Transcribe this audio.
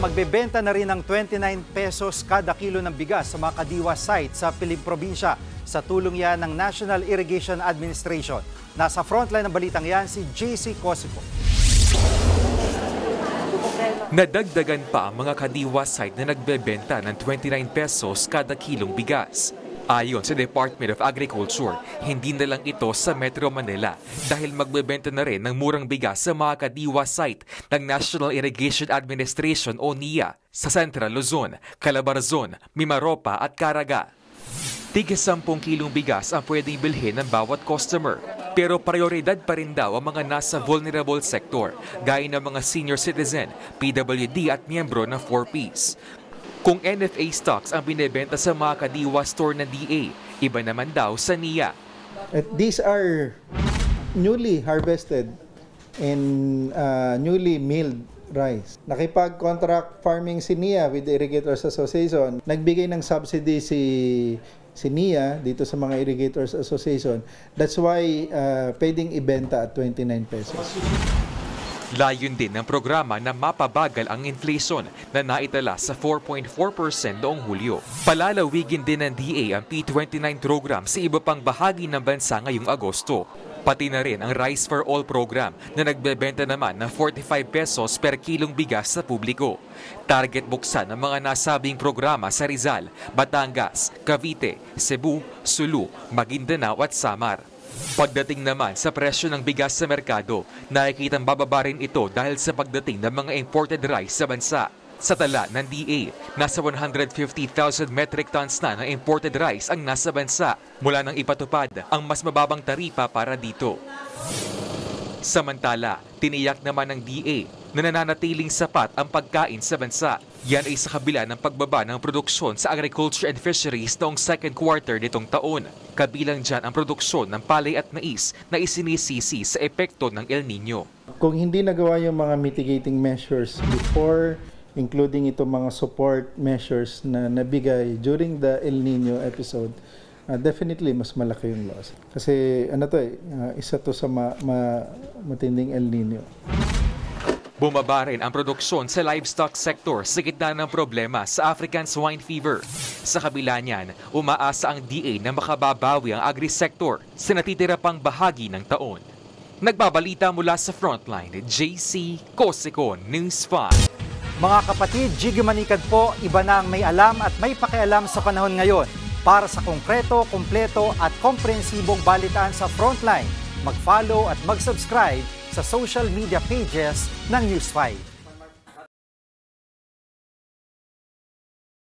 Magbebenta na rin ng 29 pesos kada kilo ng bigas sa mga kadiwa site sa Piling Probinsya. Sa tulong yan ng National Irrigation Administration. Nasa frontline ng balitang yan si JC Cosico. Nadagdagan pa ang mga kadiwa site na nagbebenta ng 29 pesos kada kilong bigas. Ayon sa Department of Agriculture, hindi na lang ito sa Metro Manila dahil magbebenta na rin ng murang bigas sa mga kadiwa site ng National Irrigation Administration o NIA sa Central Luzon, Calabarzon, Mimaropa at Caraga. Tig 10 kilong bigas ang pwedeng bilhin ng bawat customer. Pero prioridad pa rin daw ang mga nasa vulnerable sector, gaya ng mga senior citizen, PWD at miyembro ng 4Ps. Kung NFA stocks ang binebenta sa mga kadiwa store ng DA, iba naman daw sa NIA. These are newly harvested and newly milled rice. Nakipag-contract farming si NIA with the Irrigators Association. Nagbigay ng subsidy si NIA dito sa mga Irrigators Association. That's why pwedeng ibenta at 29 pesos. Layon din ng programa na mapabagal ang inflation na naitala sa 4.4% noong Hulyo. Palalawigin din ng DA ang P29 program sa iba pang bahagi ng bansa ngayong Agosto. Pati na rin ang Rice for All program na nagbebenta naman ng 45 pesos per kilong bigas sa publiko. Target buksan ang mga nasabing programa sa Rizal, Batangas, Cavite, Cebu, Sulu, Maguindanao at Samar. Pagdating naman sa presyo ng bigas sa merkado, nakikitang bababa rin ito dahil sa pagdating ng mga imported rice sa bansa. Sa tala ng DA, nasa 150,000 metric tons na ng imported rice ang nasa bansa mula nang ipatupad ang mas mababang taripa para dito. Samantala, tiniyak naman ng DA na nananatiling sapat ang pagkain sa bansa. Yan ay sa kabila ng pagbaba ng produksyon sa agriculture and fisheries noong second quarter nitong taon. Kabilang dyan ang produksyon ng palay at mais na isinisisi sa epekto ng El Nino. Kung hindi nagawa yung mga mitigating measures before, including itong mga support measures na nabigay during the El Nino episode, definitely mas malaki yung loss. Kasi isa to sa matinding El Nino. Bumaba rin ang produksyon sa livestock sector sa gitna ng problema sa African swine fever. Sa kabila niyan, umaasa ang DA na makababawi ang agri-sector sa natitira pang bahagi ng taon. Nagbabalita mula sa Frontline, JC Cosico, News 5. Mga kapatid, Jiggy Manikad po, iba na ang may alam at may pakialam sa panahon ngayon. Para sa konkreto, kumpleto at komprehensibong balitaan sa Frontline, mag-follow at mag-subscribe sa social media pages ng News 5.